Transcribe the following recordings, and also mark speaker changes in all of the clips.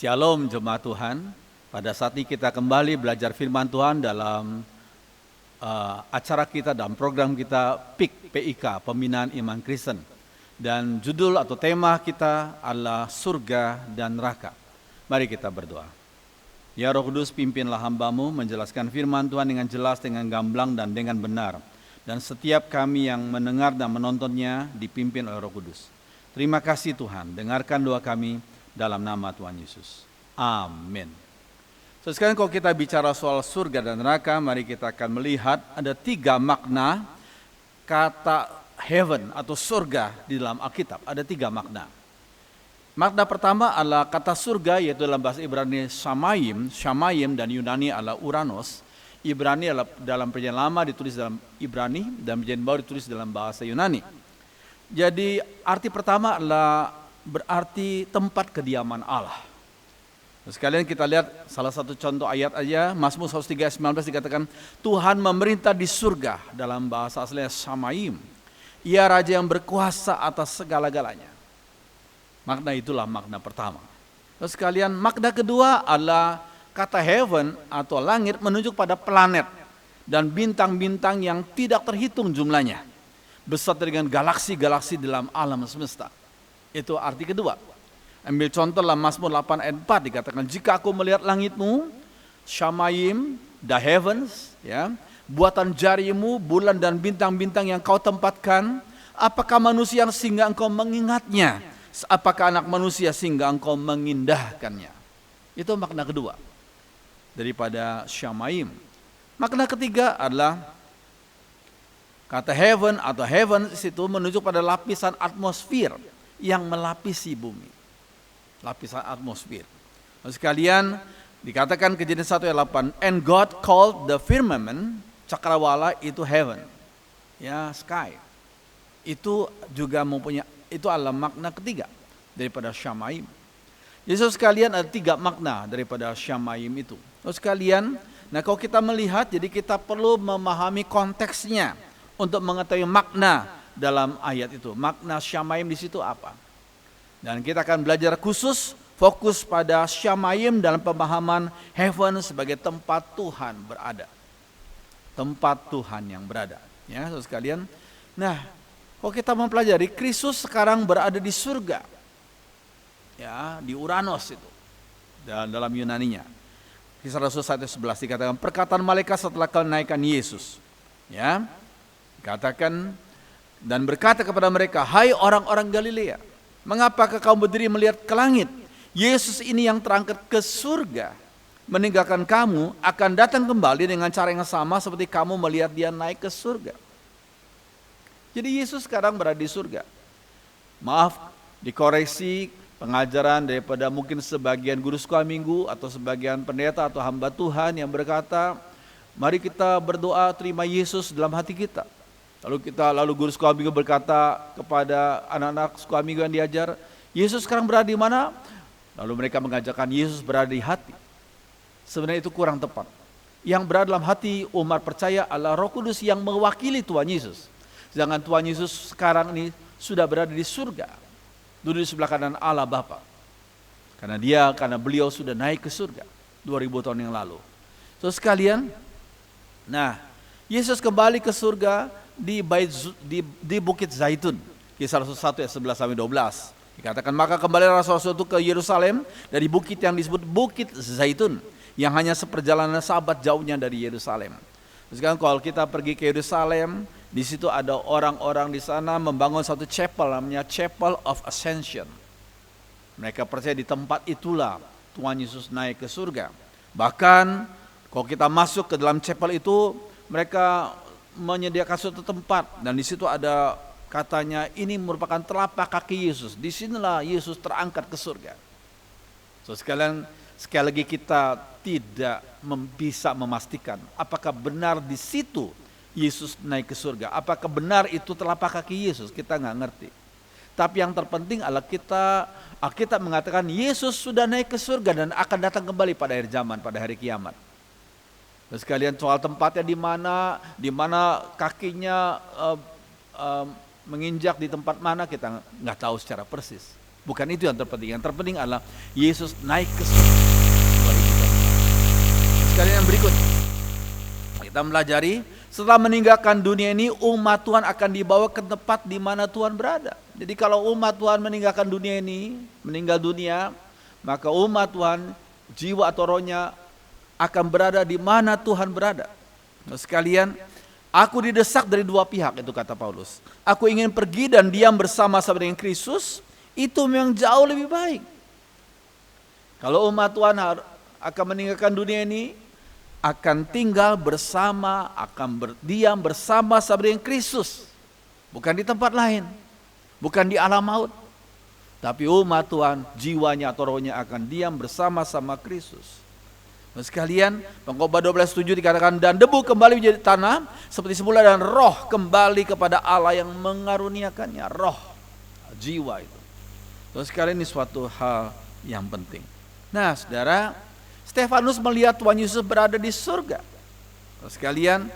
Speaker 1: Shalom jemaat Tuhan. Pada saat ini kita kembali belajar firman Tuhan dalam acara kita, dalam program kita PIK, Pembinaan Iman Kristen. Dan judul atau tema kita adalah surga dan neraka. Mari kita berdoa. Ya Roh Kudus, pimpinlah hamba-Mu menjelaskan firman Tuhan dengan jelas, dengan gamblang dan dengan benar. Dan setiap kami yang mendengar dan menontonnya dipimpin oleh Roh Kudus. Terima kasih Tuhan, dengarkan doa kami dalam nama Tuhan Yesus. Amin. So, sekarang kalau kita bicara soal surga dan neraka, mari kita akan melihat ada 3 makna kata heaven atau surga di dalam Alkitab. Ada 3 makna. Makna pertama adalah kata surga, yaitu dalam bahasa Ibrani Shamayim dan Yunani adalah Uranos. Ibrani adalah dalam perjanjian lama ditulis dalam Ibrani dan perjanjian baru ditulis dalam bahasa Yunani. Jadi arti pertama adalah berarti tempat kediaman Allah. Sekalian kita lihat salah satu contoh ayat aja, Mazmur 103 ayat 19 dikatakan Tuhan memerintah di surga, dalam bahasa aslinya Shamayim. Ia raja yang berkuasa atas segala-galanya. Makna itulah makna pertama. Terus sekalian makna kedua adalah kata heaven atau langit menunjuk pada planet dan bintang-bintang yang tidak terhitung jumlahnya, beserta dengan galaksi-galaksi dalam alam semesta. Itu arti kedua. Ambil contoh dalam Mazmur 8 ayat 4 dikatakan, jika aku melihat langitmu, Shamayim, the heavens, ya, buatan jarimu, bulan dan bintang-bintang yang kau tempatkan, apakah manusia sehingga engkau mengingatnya? Apakah anak manusia sehingga engkau mengindahkannya? Itu makna kedua daripada Shamayim. Makna ketiga adalah kata heaven atau heavens itu menunjuk pada lapisan atmosfer yang melapisi bumi. Lapisan atmosfer. Sekalian dikatakan Kejadian 1 ayat 8, and God called the firmament, cakrawala itu heaven. Ya, sky. Itu juga mempunyai, itu adalah makna ketiga daripada Shamayim. Yesus sekalian ada 3 makna daripada Shamayim itu. Sekalian, nah kalau kita melihat, jadi kita perlu memahami konteksnya untuk mengetahui makna dalam ayat itu. Makna Shamayim di situ apa? Dan kita akan belajar khusus fokus pada Shamayim dalam pemahaman heaven sebagai tempat Tuhan berada. Tempat Tuhan yang berada. Ya, saudara sekalian. Nah, kalau kita mempelajari, Kristus sekarang berada di surga. Ya, di Uranos itu. Dan dalam Yunaninya. Kisah Rasul 1:11 dikatakan perkataan malaikat setelah kenaikan Yesus. Ya. Katakan dan berkata kepada mereka, hai orang-orang Galilea, mengapakah kamu berdiri melihat ke langit? Yesus ini yang terangkat ke surga, meninggalkan kamu, akan datang kembali dengan cara yang sama seperti kamu melihat dia naik ke surga. Jadi Yesus sekarang berada di surga. Maaf, dikoreksi pengajaran daripada mungkin sebagian guru sekolah minggu atau sebagian pendeta atau hamba Tuhan yang berkata, mari kita berdoa terima Yesus dalam hati kita. Lalu guru sekolah minggu berkata kepada anak-anak sekolah minggu yang diajar, Yesus sekarang berada di mana? Lalu mereka mengajarkan Yesus berada di hati. Sebenarnya itu kurang tepat. Yang berada dalam hati umat percaya adalah Roh Kudus yang mewakili Tuhan Yesus. Sedangkan Tuhan Yesus sekarang ini sudah berada di surga, duduk di sebelah kanan Allah Bapa. Karena beliau sudah naik ke surga 2000 tahun yang lalu. So sekalian, nah Yesus kembali ke surga di Bukit Zaitun. Kisah Rasul 1 ayat 11 sampai 12. Dikatakan maka kembali Rasul-Rasul itu ke Yerusalem dari bukit yang disebut Bukit Zaitun, yang hanya seperjalanan sahabat jauhnya dari Yerusalem. Sekarang kalau kita pergi ke Yerusalem, di situ ada orang-orang di sana membangun satu chapel namanya Chapel of Ascension. Mereka percaya di tempat itulah Tuhan Yesus naik ke surga. Bahkan kalau kita masuk ke dalam chapel itu, mereka menyediakan suatu tempat dan di situ ada katanya ini merupakan telapak kaki Yesus. Di sinilah Yesus terangkat ke surga. So sekali lagi kita tidak bisa memastikan apakah benar di situ Yesus naik ke surga. Apakah benar itu telapak kaki Yesus? Kita nggak ngerti. Tapi yang terpenting adalah Alkitab mengatakan Yesus sudah naik ke surga dan akan datang kembali pada akhir zaman, pada hari kiamat. Dan sekalian soal tempatnya di mana kakinya menginjak di tempat mana kita nggak tahu secara persis. Bukan itu yang terpenting. Yang terpenting adalah Yesus naik ke surga 2000 tahun. Sekalian yang berikut, kita melajari setelah meninggalkan dunia ini, umat Tuhan akan dibawa ke tempat di mana Tuhan berada. Jadi kalau umat Tuhan meninggalkan dunia ini, meninggal dunia, maka umat Tuhan, jiwa atau rohnya akan berada di mana Tuhan berada. Nah, sekalian, aku didesak dari dua pihak, itu kata Paulus. Aku ingin pergi dan diam bersama-sama dengan Kristus, itu memang jauh lebih baik. Kalau umat Tuhan akan meninggalkan dunia ini, akan tinggal bersama, akan berdiam bersama-sama dengan Kristus. Bukan di tempat lain, bukan di alam maut. Tapi umat Tuhan, jiwanya atau rohnya akan diam bersama-sama Kristus. Nah, sekalian, Pengkhotbah 12:7 dikatakan, dan debu kembali menjadi tanah seperti semula, dan roh kembali kepada Allah yang mengaruniakannya. Roh, jiwa itu. Terus sekalian, ini suatu hal yang penting. Nah, saudara, Stefanus melihat Tuhan Yesus berada di surga. Terus sekalian,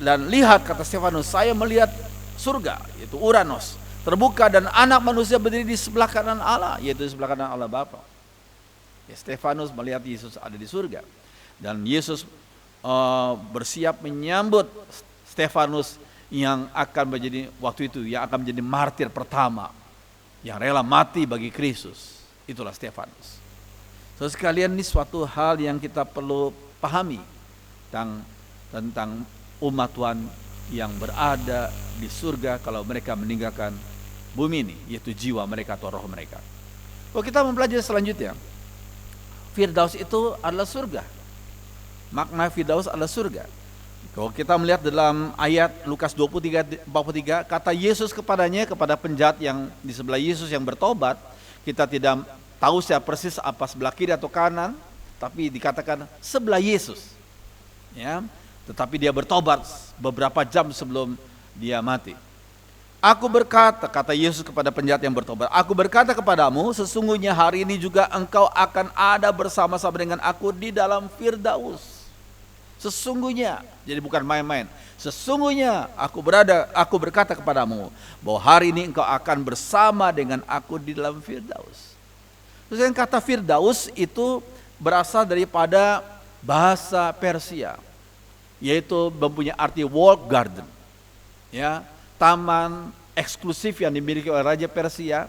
Speaker 1: dan lihat, kata Stefanus, saya melihat surga, yaitu Uranos, terbuka, dan anak manusia berdiri di sebelah kanan Allah, yaitu di sebelah kanan Allah Bapa. Ya, Stefanus melihat Yesus ada di surga, dan Yesus bersiap menyambut Stefanus yang akan menjadi waktu itu yang akan menjadi martir pertama yang rela mati bagi Kristus. Itulah Stefanus. So, sekalian, ini suatu hal yang kita perlu pahami tentang umat Tuhan yang berada di surga kalau mereka meninggalkan bumi ini, yaitu jiwa mereka atau roh mereka. Kalau kita mempelajari selanjutnya, Firdaus itu adalah surga. Makna Firdaus adalah surga. Kalau kita melihat dalam ayat Lukas 23:43, kata Yesus kepadanya, kepada penjahat yang di sebelah Yesus yang bertobat, kita tidak tahu secara persis apa sebelah kiri atau kanan, tapi dikatakan sebelah Yesus. Ya, tetapi dia bertobat beberapa jam sebelum dia mati. Aku berkata, kata Yesus kepada penjahat yang bertobat, aku berkata kepadamu, sesungguhnya hari ini juga engkau akan ada bersama-sama dengan aku di dalam Firdaus. Sesungguhnya, jadi bukan main-main. Sesungguhnya aku berkata kepadamu bahwa hari ini engkau akan bersama dengan aku di dalam Firdaus. Terus yang kata Firdaus itu berasal daripada bahasa Persia, yaitu mempunyai arti walled garden, ya, taman eksklusif yang dimiliki oleh Raja Persia,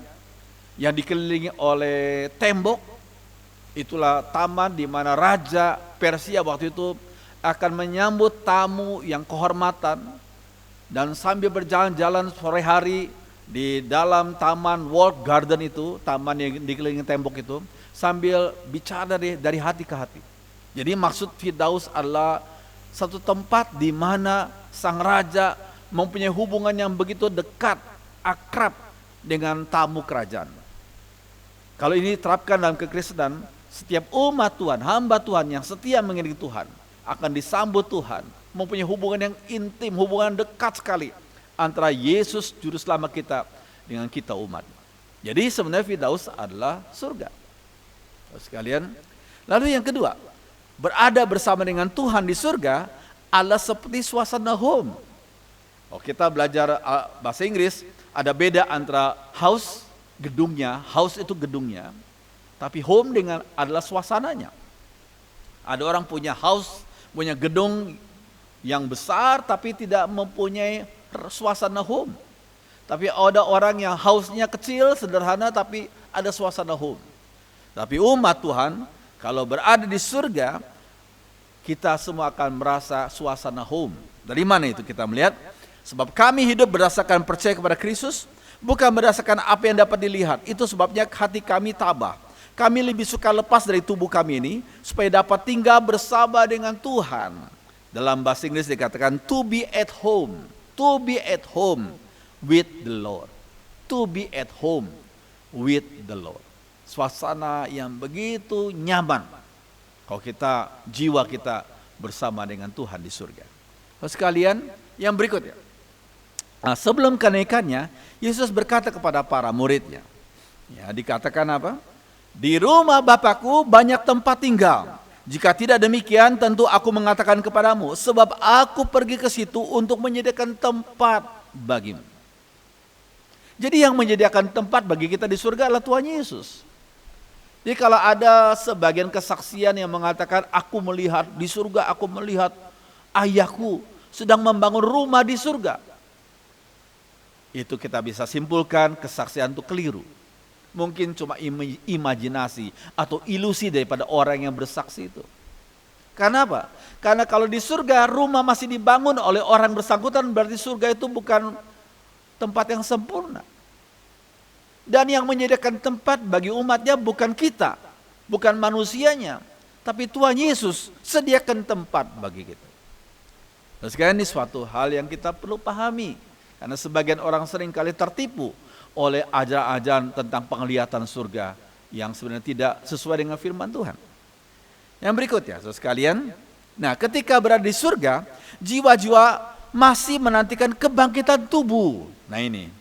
Speaker 1: yang dikelilingi oleh tembok. Itulah taman di mana Raja Persia waktu itu akan menyambut tamu yang kehormatan, dan sambil berjalan-jalan sore hari di dalam taman walled garden itu, taman yang dikelilingi tembok itu, sambil bicara dari hati ke hati. Jadi maksud Firdaus adalah satu tempat di mana sang raja mempunyai hubungan yang begitu dekat, akrab dengan tamu kerajaan. Kalau ini diterapkan dalam kekristenan, setiap umat Tuhan, hamba Tuhan yang setia mengiringi Tuhan akan disambut Tuhan, mempunyai hubungan yang intim, hubungan dekat sekali antara Yesus juru selamat kita dengan kita umat. Jadi sebenarnya Firdaus adalah surga. Sekalian, lalu yang kedua, berada bersama dengan Tuhan di surga adalah seperti suasana home. Oh, kita belajar bahasa Inggris, ada beda antara house, gedungnya, house itu gedungnya, tapi home adalah suasananya. Ada orang punya house, punya gedung yang besar tapi tidak mempunyai suasana home. Tapi ada orang yang house-nya kecil, sederhana, tapi ada suasana home. Tapi umat Tuhan, kalau berada di surga, kita semua akan merasa suasana home. Dari mana itu kita melihat? Sebab kami hidup berdasarkan percaya kepada Kristus, bukan berdasarkan apa yang dapat dilihat. Itu sebabnya hati kami tabah. Kami lebih suka lepas dari tubuh kami ini, supaya dapat tinggal bersama dengan Tuhan. Dalam bahasa Inggris dikatakan to be at home. To be at home with the Lord. To be at home with the Lord. Suasana yang begitu nyaman kalau jiwa kita bersama dengan Tuhan di surga. Sekalian, yang berikutnya. Sebelum kenaikannya, Yesus berkata kepada para muridnya. Ya, dikatakan apa? Di rumah Bapakku banyak tempat tinggal. Jika tidak demikian, tentu aku mengatakan kepadamu, sebab aku pergi ke situ untuk menyediakan tempat bagimu. Jadi yang menyediakan tempat bagi kita di surga adalah Tuhan Yesus. Jadi kalau ada sebagian kesaksian yang mengatakan aku melihat di surga, aku melihat ayahku sedang membangun rumah di surga, itu kita bisa simpulkan kesaksian itu keliru. Mungkin cuma imajinasi atau ilusi daripada orang yang bersaksi itu. Karena apa? Karena kalau di surga rumah masih dibangun oleh orang bersangkutan, berarti surga itu bukan tempat yang sempurna. Dan yang menyediakan tempat bagi umatnya bukan kita, bukan manusianya, tapi Tuhan Yesus sediakan tempat bagi kita. Dan sekarang ini suatu hal yang kita perlu pahami, karena sebagian orang seringkali tertipu oleh ajaran-ajaran tentang penglihatan surga yang sebenarnya tidak sesuai dengan firman Tuhan. Yang berikutnya, saudara sekalian, nah ketika berada di surga, jiwa-jiwa masih menantikan kebangkitan tubuh. Nah ini,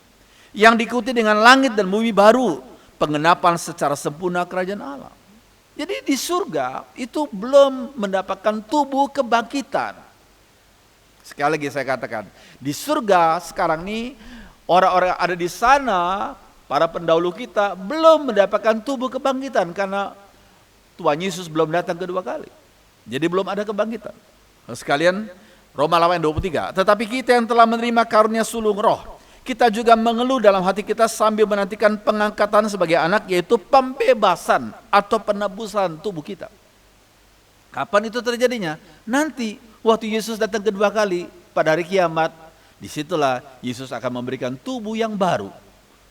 Speaker 1: yang diikuti dengan langit dan bumi baru, pengenapan secara sempurna kerajaan Allah. Jadi di surga itu belum mendapatkan tubuh kebangkitan. Sekali lagi saya katakan, di surga sekarang ini orang-orang yang ada di sana, para pendahulu kita belum mendapatkan tubuh kebangkitan karena Tuhan Yesus belum datang kedua kali. Jadi belum ada kebangkitan. Sekalian, Roma 8:23. Tetapi kita yang telah menerima karunia sulung roh, kita juga mengeluh dalam hati kita sambil menantikan pengangkatan sebagai anak, yaitu pembebasan atau penebusan tubuh kita. Kapan itu terjadinya? Nanti waktu Yesus datang kedua kali pada hari kiamat, disitulah Yesus akan memberikan tubuh yang baru.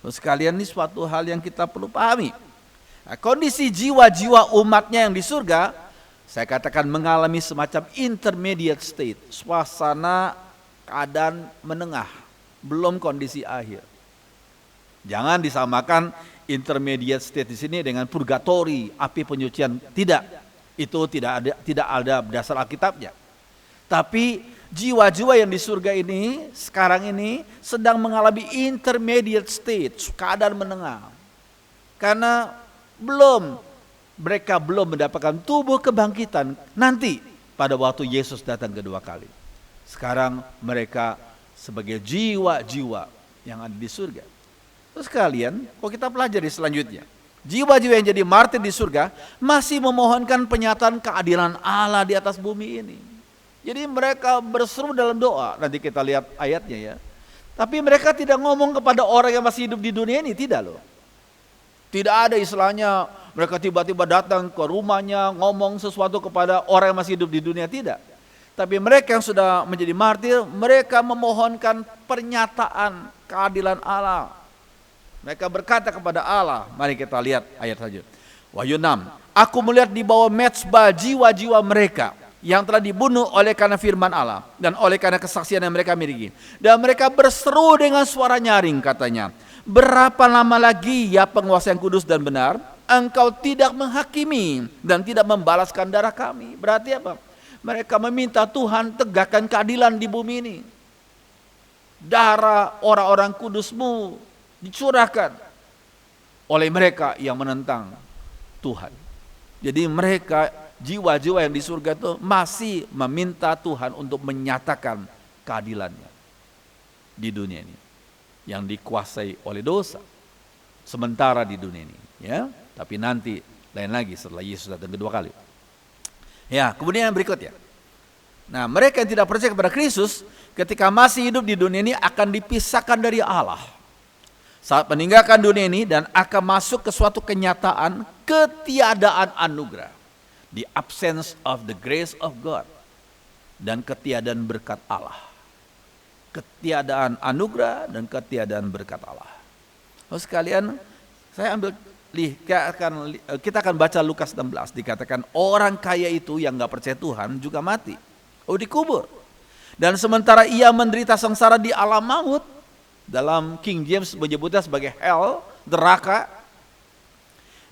Speaker 1: Sekalian, ini suatu hal yang kita perlu pahami. Nah, kondisi jiwa-jiwa umatnya yang di surga, saya katakan mengalami semacam intermediate state, suasana keadaan menengah, belum kondisi akhir. Jangan disamakan intermediate state di sini dengan purgatori, api penyucian. Tidak, itu tidak ada dasar Alkitabnya. Tapi jiwa-jiwa yang di surga ini sekarang ini sedang mengalami intermediate state, keadaan menengah. Karena mereka belum mendapatkan tubuh kebangkitan nanti pada waktu Yesus datang kedua kali. Sekarang mereka sebagai jiwa-jiwa yang ada di surga. Terus kalian, kalau kita pelajari selanjutnya, jiwa-jiwa yang jadi martir di surga masih memohonkan penyataan keadilan Allah di atas bumi ini. Jadi mereka berseru dalam doa, nanti kita lihat ayatnya ya. Tapi mereka tidak ngomong kepada orang yang masih hidup di dunia ini, tidak loh. Tidak ada istilahnya mereka tiba-tiba datang ke rumahnya ngomong sesuatu kepada orang yang masih hidup di dunia, tidak. Tapi mereka yang sudah menjadi martir, mereka memohonkan pernyataan keadilan Allah. Mereka berkata kepada Allah, mari kita lihat ayat saja. Wahyu 6, aku melihat di bawah mezbah jiwa-jiwa mereka yang telah dibunuh oleh karena firman Allah dan oleh karena kesaksian yang mereka miliki. Dan mereka berseru dengan suara nyaring, katanya, berapa lama lagi ya penguasa yang kudus dan benar, engkau tidak menghakimi dan tidak membalaskan darah kami. Berarti apa? Mereka meminta Tuhan tegakkan keadilan di bumi ini. Darah orang-orang kudusmu dicurahkan oleh mereka yang menentang Tuhan. Jadi mereka, jiwa-jiwa yang di surga itu masih meminta Tuhan untuk menyatakan keadilannya di dunia ini yang dikuasai oleh dosa sementara di dunia ini, ya. Tapi nanti lain lagi setelah Yesus datang kedua kali. Ya, kemudian yang berikutnya. Nah, mereka yang tidak percaya kepada Kristus ketika masih hidup di dunia ini akan dipisahkan dari Allah saat meninggalkan dunia ini dan akan masuk ke suatu kenyataan ketiadaan anugerah, the absence of the grace of God, dan ketiadaan berkat Allah. Ketiadaan anugerah dan ketiadaan berkat Allah. Lalu sekalian, saya kita akan baca Lukas 16, dikatakan orang kaya itu yang gak percaya Tuhan juga mati, dikubur. Dan sementara ia menderita sengsara di alam maut, dalam King James menyebutnya sebagai hell, neraka,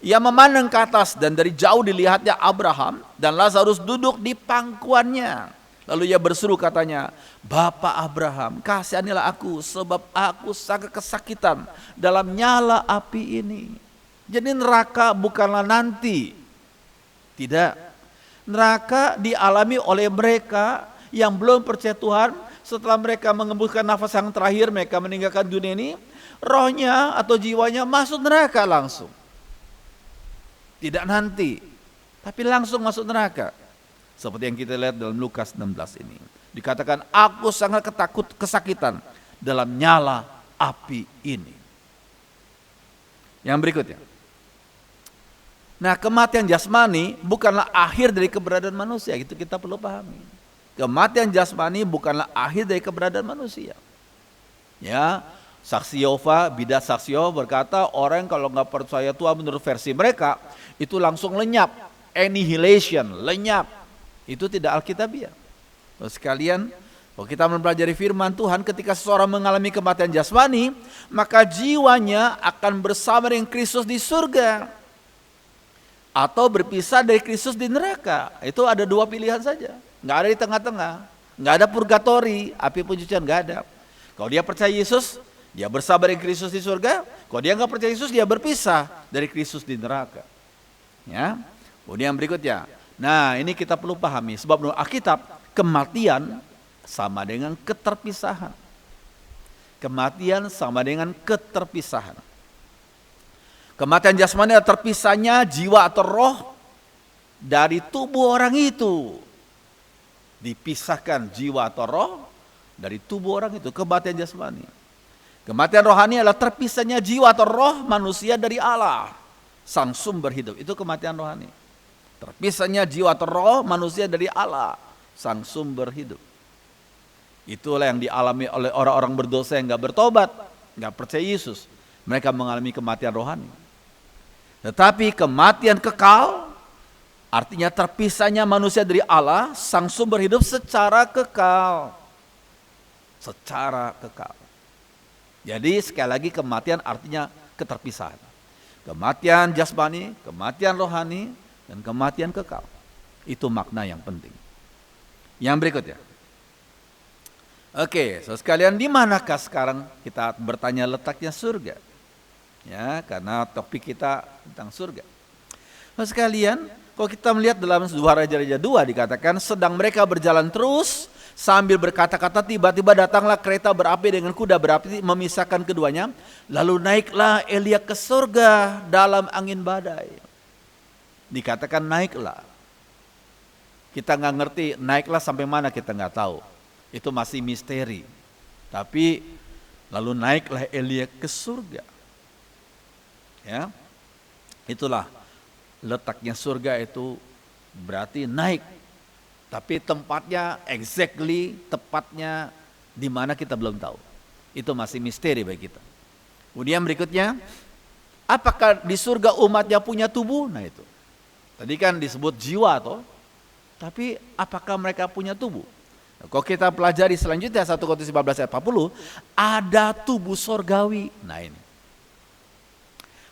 Speaker 1: ia memandang ke atas dan dari jauh dilihatnya Abraham dan Lazarus duduk di pangkuannya. Lalu ia berseru, katanya, Bapak Abraham, kasihanilah aku sebab aku sangat kesakitan dalam nyala api ini. Jadi neraka bukanlah nanti. Tidak. Neraka dialami oleh mereka yang belum percaya Tuhan setelah mereka mengembuskan nafas yang terakhir, mereka meninggalkan dunia ini, rohnya atau jiwanya masuk neraka langsung. Tidak nanti, tapi langsung masuk neraka. Seperti yang kita lihat dalam Lukas 16 ini. Dikatakan, aku sangat kesakitan dalam nyala api ini. Yang berikutnya. Nah, kematian jasmani bukanlah akhir dari keberadaan manusia, itu kita perlu pahami. Kematian jasmani bukanlah akhir dari keberadaan manusia. Ya, saksi Yehova, bidat saksi Yehova berkata, orang kalau nggak percaya Tuhan menurut versi mereka, itu langsung lenyap, annihilation, lenyap. Itu tidak alkitabiah. Terus sekalian, kalau kita mempelajari firman Tuhan, ketika seseorang mengalami kematian jasmani, maka jiwanya akan bersama dengan Kristus di surga. Atau berpisah dari Kristus di neraka. Itu ada dua pilihan saja. Nggak ada di tengah-tengah. Nggak ada purgatori, api pencucian, nggak ada. Kalau dia percaya Yesus, dia bersama dengan Kristus di surga. Kalau dia nggak percaya Yesus, dia berpisah dari Kristus di neraka. Ya. Kemudian berikutnya. Nah, ini kita perlu pahami. Sebab menurut Alkitab, kematian sama dengan keterpisahan. Kematian sama dengan keterpisahan. Kematian jasmani adalah terpisahnya jiwa atau roh dari tubuh orang itu. Dipisahkan jiwa atau roh dari tubuh orang itu, kematian jasmani. Kematian rohani adalah terpisahnya jiwa atau roh manusia dari Allah, sang sumber hidup. Itu kematian rohani. Terpisahnya jiwa atau roh manusia dari Allah, sang sumber hidup. Itulah yang dialami oleh orang-orang berdosa yang gak bertobat, gak percaya Yesus. Mereka mengalami kematian rohani. Tetapi kematian kekal artinya terpisahnya manusia dari Allah, sang sumber hidup secara kekal. Secara kekal. Jadi sekali lagi kematian artinya keterpisahan. Kematian jasmani, kematian rohani, dan kematian kekal. Itu makna yang penting. Yang berikutnya. Oke, so sekalian, di manakah sekarang kita bertanya letaknya surga? Ya, karena topik kita tentang surga. Nah, sekalian, kalau kita melihat dalam 2 Raja-Raja 2 dikatakan, sedang mereka berjalan terus sambil berkata-kata, tiba-tiba datanglah kereta berapi dengan kuda berapi memisahkan keduanya. Lalu naiklah Elia ke surga dalam angin badai. Dikatakan naiklah. Kita nggak ngerti naiklah sampai mana, kita nggak tahu. Itu masih misteri. Tapi lalu naiklah Elia ke surga. Ya, itulah letaknya surga, itu berarti naik. Tapi tempatnya exactly, tepatnya di mana kita belum tahu. Itu masih misteri bagi kita. Kemudian berikutnya, apakah di surga umatnya punya tubuh? Nah itu. Tadi kan disebut jiwa toh. Tapi apakah mereka punya tubuh? Nah, kalau kita pelajari selanjutnya 1 Korintus 15 ayat 40, ada tubuh sorgawi. Nah ini.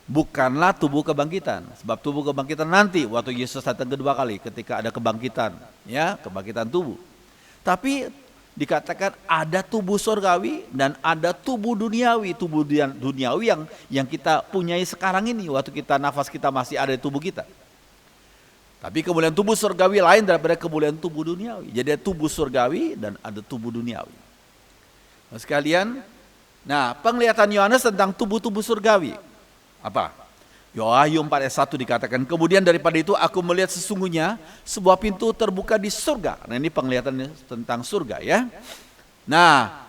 Speaker 1: Bukanlah tubuh kebangkitan, sebab tubuh kebangkitan nanti waktu Yesus datang kedua kali ketika ada kebangkitan, ya, kebangkitan tubuh. Tapi dikatakan ada tubuh surgawi dan ada tubuh duniawi, tubuh duniawi yang kita punyai sekarang ini waktu kita nafas kita masih ada di tubuh kita. Tapi kemuliaan tubuh surgawi lain daripada kemuliaan tubuh duniawi. Jadi ada tubuh surgawi dan ada tubuh duniawi. Nah, sekalian, nah penglihatan Yohanes tentang tubuh-tubuh surgawi. Apa? Wahyu 4 ayat 1 dikatakan, kemudian daripada itu aku melihat sesungguhnya sebuah pintu terbuka di surga. Nah ini penglihatannya tentang surga ya. Nah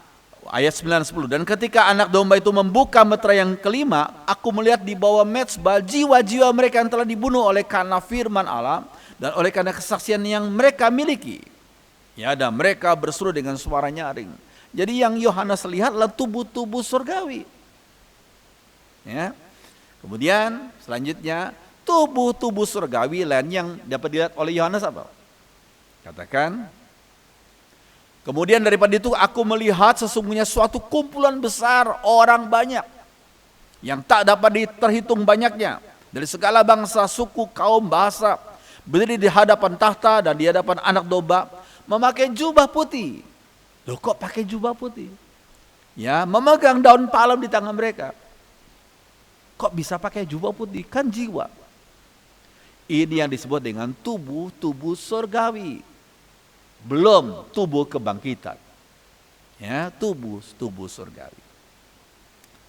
Speaker 1: ayat 9-10, dan ketika anak domba itu membuka meterai yang kelima, aku melihat di bawah mezbah jiwa-jiwa mereka yang telah dibunuh oleh karena firman Allah dan oleh karena kesaksian yang mereka miliki. Ya, dan mereka berseru dengan suara nyaring. Jadi yang Yohanes lihat adalah tubuh-tubuh surgawi. Ya. Kemudian selanjutnya tubuh-tubuh surgawi lain yang dapat dilihat oleh Yohanes apa? Katakan, kemudian daripada itu aku melihat sesungguhnya suatu kumpulan besar orang banyak yang tak dapat terhitung banyaknya dari segala bangsa, suku, kaum, bahasa, berdiri di hadapan tahta dan di hadapan anak domba, memakai jubah putih. Loh kok pakai jubah putih? Ya, memegang daun palem di tangan mereka. Kok bisa pakai jubah putih? Kan jiwa. Ini yang disebut dengan tubuh-tubuh surgawi. Belum tubuh kebangkitan. Ya, tubuh surgawi.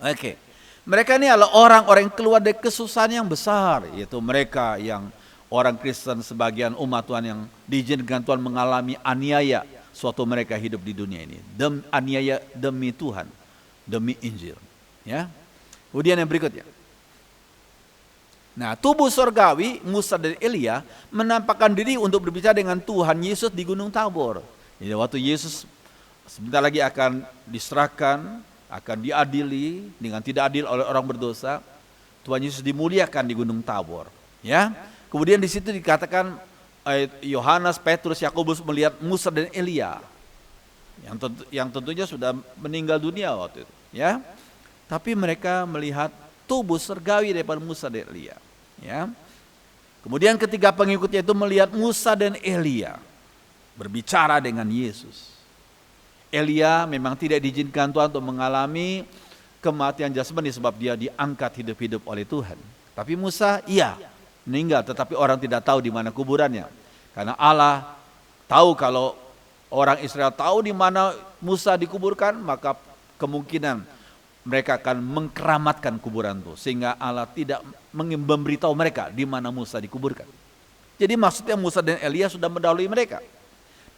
Speaker 1: Oke. Mereka ini adalah orang-orang yang keluar dari kesusahan yang besar, yaitu mereka yang orang Kristen, sebagian umat Tuhan yang diizinkan Tuhan mengalami aniaya suatu mereka hidup di dunia ini. Aniaya demi Tuhan, demi Injil. Ya. Kemudian yang berikutnya. Nah, tubuh surgawi Musa dan Elia menampakkan diri untuk berbicara dengan Tuhan Yesus di Gunung Tabor. Jadi waktu Yesus sebentar lagi akan diserahkan, akan diadili dengan tidak adil oleh orang berdosa, Tuhan Yesus dimuliakan di Gunung Tabor. Ya, kemudian di situ dikatakan Yohanes, Petrus, Yakobus melihat Musa dan Elia yang tentunya sudah meninggal dunia waktu itu. Ya, tapi mereka melihat tubuh surgawi daripada Musa dan Elia. Ya, kemudian ketika pengikutnya itu melihat Musa dan Elia berbicara dengan Yesus. Elia memang tidak diizinkan Tuhan untuk mengalami kematian jasmani sebab dia diangkat hidup-hidup oleh Tuhan. Tapi Musa iya meninggal, tetapi orang tidak tahu di mana kuburannya. Karena Allah tahu kalau orang Israel tahu di mana Musa dikuburkan, maka kemungkinan mereka akan mengkeramatkan kuburan itu, sehingga Allah tidak memberitahu mereka di mana Musa dikuburkan. Jadi maksudnya Musa dan Elia sudah mendahului mereka.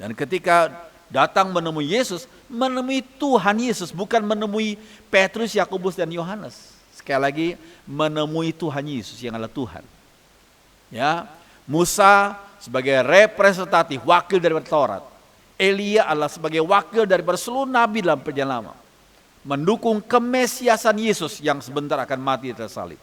Speaker 1: Dan ketika datang menemui Yesus, menemui Tuhan Yesus, bukan menemui Petrus, Yakobus dan Yohanes. Sekali lagi, menemui Tuhan Yesus yang adalah Tuhan. Ya, Musa sebagai representatif, wakil daripada Taurat. Elia adalah sebagai wakil daripada seluruh nabi dalam perjanjian lama, mendukung kemesiasan Yesus yang sebentar akan mati di atas salib.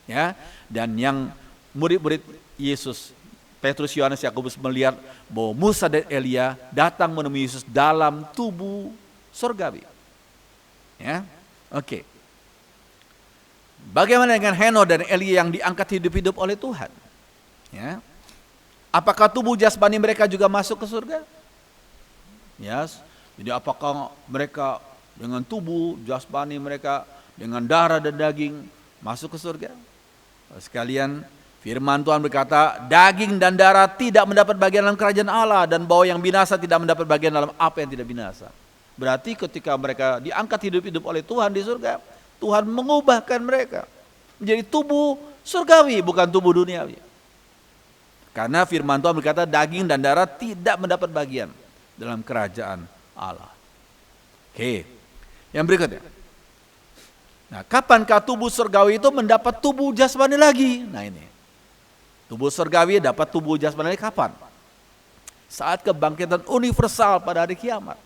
Speaker 1: Ya, dan yang murid-murid Yesus, Petrus, Yohanes, Yakobus melihat bahwa Musa dan Elia datang menemui Yesus dalam tubuh surgawi. Ya, oke. Bagaimana dengan Henokh dan Elia yang diangkat hidup-hidup oleh Tuhan? Ya, apakah tubuh jasmani mereka juga masuk ke surga? Ya, jadi apakah mereka dengan tubuh jasmani mereka dengan darah dan daging masuk ke surga? Sekalian, firman Tuhan berkata, daging dan darah tidak mendapat bagian dalam kerajaan Allah, dan bau yang binasa tidak mendapat bagian dalam apa yang tidak binasa. Berarti ketika mereka diangkat hidup-hidup oleh Tuhan di surga, Tuhan mengubahkan mereka menjadi tubuh surgawi, bukan tubuh duniawi. Karena firman Tuhan berkata, daging dan darah tidak mendapat bagian dalam kerajaan Allah. Oke, yang berikutnya. Nah, kapankah tubuh surgawi itu mendapat tubuh jasmani lagi? Nah ini. Tubuh surgawi dapat tubuh jasmani kapan? Saat kebangkitan universal pada hari kiamat.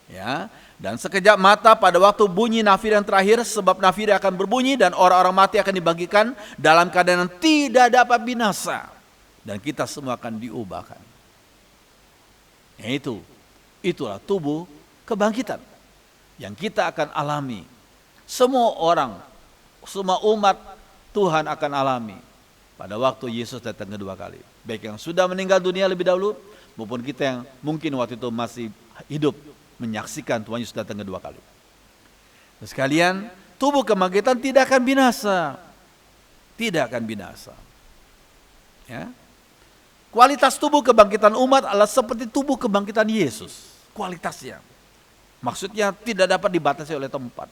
Speaker 1: Ya, dan sekejap mata pada waktu bunyi nafir yang terakhir, sebab nafir akan berbunyi dan orang-orang mati akan dibangkitkan dalam keadaan tidak dapat binasa, dan kita semua akan diubahkan. Yaitu, itulah tubuh kebangkitan yang kita akan alami. Semua orang, semua umat Tuhan akan alami pada waktu Yesus datang kedua kali. Baik yang sudah meninggal dunia lebih dahulu, maupun kita yang mungkin waktu itu masih hidup menyaksikan Tuhan Yesus datang kedua kali. Sekalian, tubuh kebangkitan tidak akan binasa. Tidak akan binasa. Ya. Kualitas tubuh kebangkitan umat adalah seperti tubuh kebangkitan Yesus. Kualitasnya. Maksudnya tidak dapat dibatasi oleh tempat.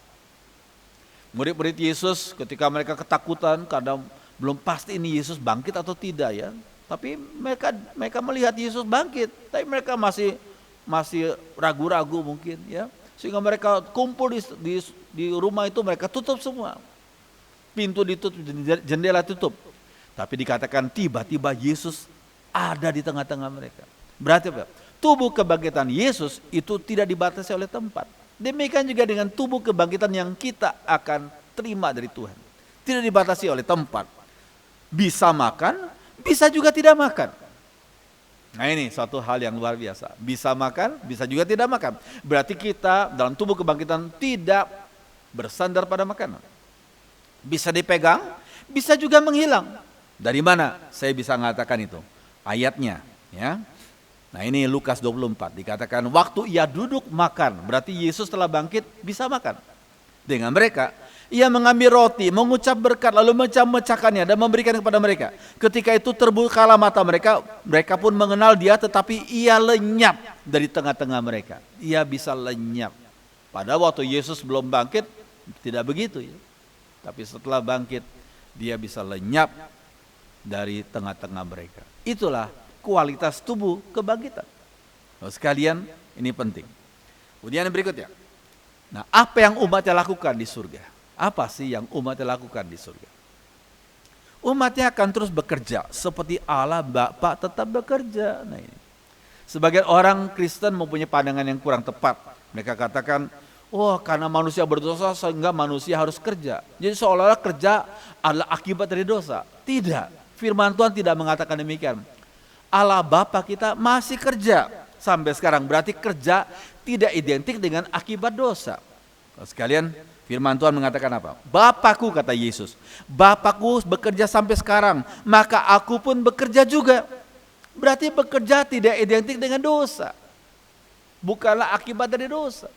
Speaker 1: Murid-murid Yesus ketika mereka ketakutan karena belum pasti ini Yesus bangkit atau tidak ya. Tapi mereka melihat Yesus bangkit, tapi mereka masih ragu-ragu mungkin ya. Sehingga mereka kumpul di rumah itu, mereka tutup semua. Pintu ditutup, jendela tutup. Tapi dikatakan tiba-tiba Yesus ada di tengah-tengah mereka. Berarti apa? Tubuh kebangkitan Yesus itu tidak dibatasi oleh tempat. Demikian juga dengan tubuh kebangkitan yang kita akan terima dari Tuhan. Tidak dibatasi oleh tempat. Bisa makan, bisa juga tidak makan. Nah ini suatu hal yang luar biasa. Bisa makan, bisa juga tidak makan. Berarti kita dalam tubuh kebangkitan tidak bersandar pada makanan. Bisa dipegang, bisa juga menghilang. Dari mana saya bisa mengatakan itu? Ayatnya ya. Nah ini Lukas 24 dikatakan waktu ia duduk makan, berarti Yesus telah bangkit bisa makan. Dengan mereka, ia mengambil roti, mengucap berkat, lalu memecah-mecahkannya dan memberikan kepada mereka. Ketika itu terbukalah mata mereka, mereka pun mengenal dia, tetapi ia lenyap dari tengah-tengah mereka. Ia bisa lenyap. Pada waktu Yesus belum bangkit, tidak begitu ya. Tapi setelah bangkit, dia bisa lenyap dari tengah-tengah mereka. Itulah kualitas tubuh kebangkitan. Sekalian, ini penting. Kemudian yang berikutnya. Nah, apa yang umatnya lakukan di surga? Apa sih yang umatnya lakukan di surga? Umatnya akan terus bekerja seperti Allah Bapa tetap bekerja. Nah ini. Sebagian orang Kristen mempunyai pandangan yang kurang tepat. Mereka katakan, oh karena manusia berdosa sehingga manusia harus kerja. Jadi seolah-olah kerja adalah akibat dari dosa. Tidak, firman Tuhan tidak mengatakan demikian. Allah Bapa kita masih kerja sampai sekarang. Berarti kerja tidak identik dengan akibat dosa. Sekalian, firman Tuhan mengatakan apa? Bapakku, kata Yesus, Bapakku bekerja sampai sekarang, maka aku pun bekerja juga. Berarti bekerja tidak identik dengan dosa. Bukanlah akibat dari dosa.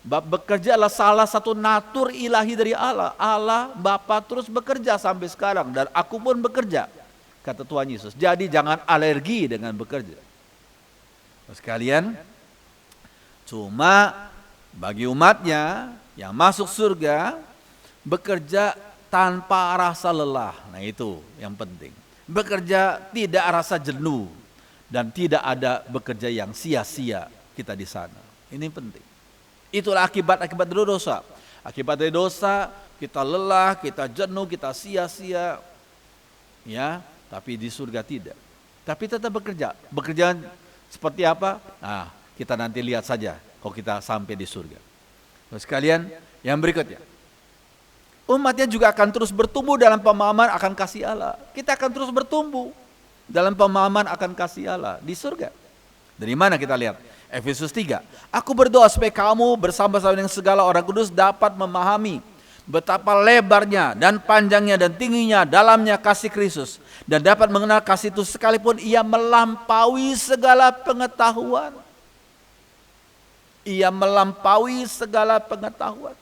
Speaker 1: Bekerja adalah salah satu natur ilahi dari Allah. Allah Bapa terus bekerja sampai sekarang dan aku pun bekerja, kata Tuhan Yesus. Jadi jangan alergi dengan bekerja. Sekalian, cuma bagi umatnya yang masuk surga, bekerja tanpa rasa lelah. Nah itu yang penting. Bekerja tidak rasa jenuh dan tidak ada bekerja yang sia-sia kita di sana. Ini penting. Itulah akibat-akibat dari dosa. Akibat dari dosa kita lelah, kita jenuh, kita sia-sia. Ya, tapi di surga tidak. Tapi tetap bekerja. Bekerja seperti apa? Nah, kita nanti lihat saja kalau kita sampai di surga. Terus sekalian, yang berikutnya. Umatnya juga akan terus bertumbuh dalam pemahaman akan kasih Allah. Kita akan terus bertumbuh dalam pemahaman akan kasih Allah di surga. Dari mana kita lihat? Efesus 3. Aku berdoa supaya kamu bersama-sama dengan segala orang kudus dapat memahami betapa lebarnya dan panjangnya dan tingginya dalamnya kasih Kristus. Dan dapat mengenal kasih itu sekalipun ia melampaui segala pengetahuan. Ia melampaui segala pengetahuan.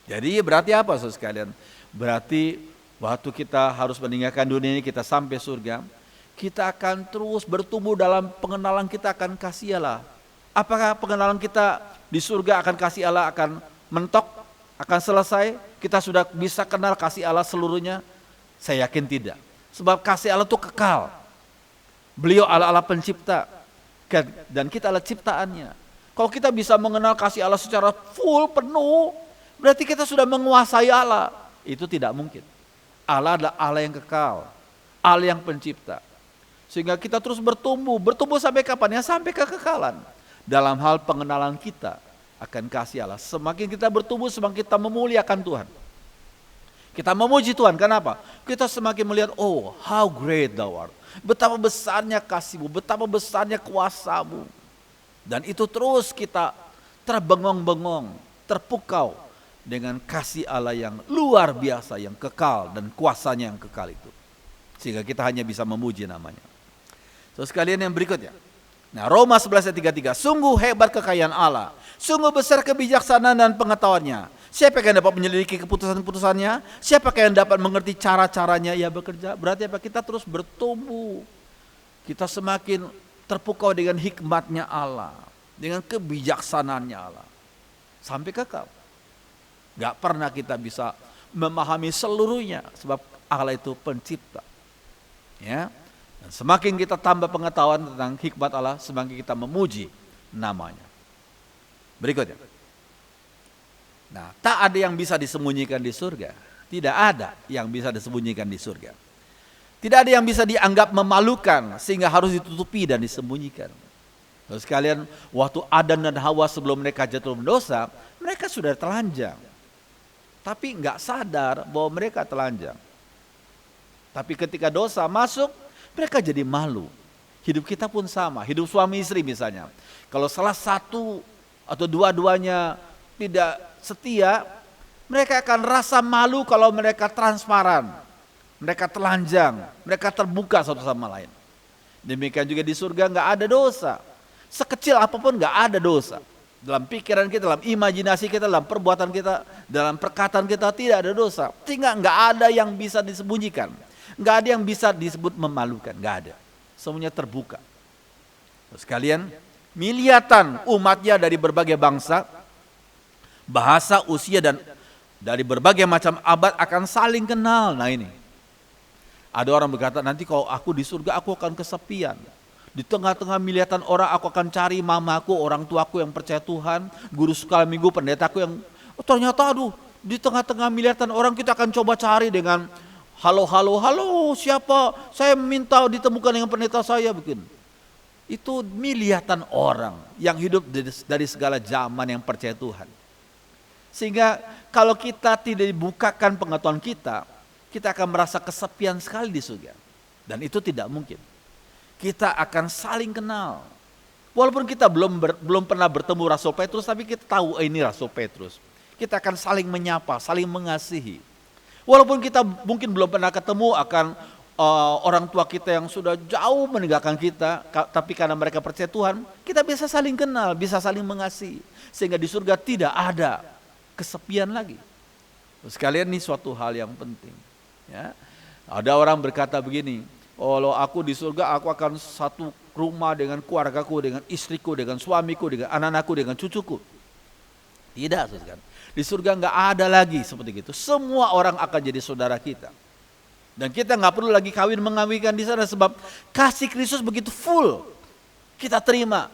Speaker 1: Jadi berarti apa saudara sekalian? Berarti waktu kita harus meninggalkan dunia ini, kita sampai surga, kita akan terus bertumbuh dalam pengenalan kita akan kasih Allah. Apakah pengenalan kita di surga akan kasih Allah akan mentok, akan selesai? Kita sudah bisa kenal kasih Allah seluruhnya? Saya yakin tidak. Sebab kasih Allah itu kekal. Beliau Allah pencipta dan kita adalah ciptaannya. Kalau kita bisa mengenal kasih Allah secara full, penuh, berarti kita sudah menguasai Allah. Itu tidak mungkin. Allah adalah Allah yang kekal, Allah yang pencipta. Sehingga kita terus bertumbuh sampai kapan? Ya sampai kekekalan. Dalam hal pengenalan kita akan kasih Allah. Semakin kita bertumbuh, semakin kita memuliakan Tuhan. Kita memuji Tuhan, kenapa? Kita semakin melihat, oh how great thou art. Betapa besarnya kasih-Mu, betapa besarnya kuasa-Mu. Dan itu terus kita terbengong-bengong, terpukau dengan kasih Allah yang luar biasa, yang kekal dan kuasanya yang kekal itu. Sehingga kita hanya bisa memuji namanya. So sekalian yang berikutnya. Nah Roma 11 ayat 33, sungguh hebat kekayaan Allah, sungguh besar kebijaksanaan dan pengetahuannya. Siapa yang dapat menyelidiki keputusan-keputusannya? Siapa yang dapat mengerti cara-caranya ia bekerja? Berarti apa? Kita terus bertumbuh. Kita semakin terpukau dengan hikmatnya Allah, dengan kebijaksanaannya Allah, sampai kekal. Gak pernah kita bisa memahami seluruhnya, sebab Allah itu pencipta. Ya, dan semakin kita tambah pengetahuan tentang hikmat Allah, semakin kita memuji namanya. Berikutnya. Nah, tak ada yang bisa disembunyikan di surga. Tidak ada yang bisa disembunyikan di surga. Tidak ada yang bisa dianggap memalukan sehingga harus ditutupi dan disembunyikan. Lalu sekalian, waktu Adam dan Hawa sebelum mereka jatuh berdosa, mereka sudah telanjang. Tapi nggak sadar bahwa mereka telanjang. Tapi ketika dosa masuk, mereka jadi malu. Hidup kita pun sama, hidup suami istri misalnya. Kalau salah satu atau dua-duanya tidak setia, mereka akan rasa malu kalau mereka transparan. Mereka telanjang, mereka terbuka satu sama lain. Demikian juga di surga nggak ada dosa. Sekecil apapun nggak ada dosa. Dalam pikiran kita, dalam imajinasi kita, dalam perbuatan kita, dalam perkataan kita tidak ada dosa. Sehingga nggak ada yang bisa disembunyikan. Nggak ada yang bisa disebut memalukan, nggak ada. Semuanya terbuka. Sekalian, miliatan umatnya dari berbagai bangsa, bahasa, usia, dan dari berbagai macam abad akan saling kenal. Nah ini, ada orang berkata, nanti kalau aku di surga aku akan kesepian. Di tengah-tengah miliatan orang aku akan cari mamaku, orang tuaku yang percaya Tuhan, guru sekolah minggu, pendetaku yang ternyata aduh, di tengah-tengah miliatan orang kita akan coba cari dengan halo siapa, saya minta ditemukan dengan pendeta saya begini. Itu miliatan orang yang hidup dari segala zaman yang percaya Tuhan. Sehingga kalau kita tidak dibukakan pengetahuan kita akan merasa kesepian sekali di surga. Dan itu tidak mungkin. Kita akan saling kenal. Walaupun kita belum pernah bertemu Rasul Petrus, tapi kita tahu ini Rasul Petrus. Kita akan saling menyapa, saling mengasihi. Walaupun kita mungkin belum pernah ketemu akan orang tua kita yang sudah jauh meninggalkan kita, tapi karena mereka percaya Tuhan, kita bisa saling kenal, bisa saling mengasihi. Sehingga di surga tidak ada kesepian lagi. Sekalian ini suatu hal yang penting. Ya. Ada orang berkata begini, kalau aku di surga aku akan satu rumah dengan keluargaku, dengan istriku, dengan suamiku, dengan anak-anakku, dengan cucuku. Tidak, saudara. Di surga nggak ada lagi seperti itu. Semua orang akan jadi saudara kita. Dan kita nggak perlu lagi kawin mengawinkan di sana sebab kasih Kristus begitu full kita terima.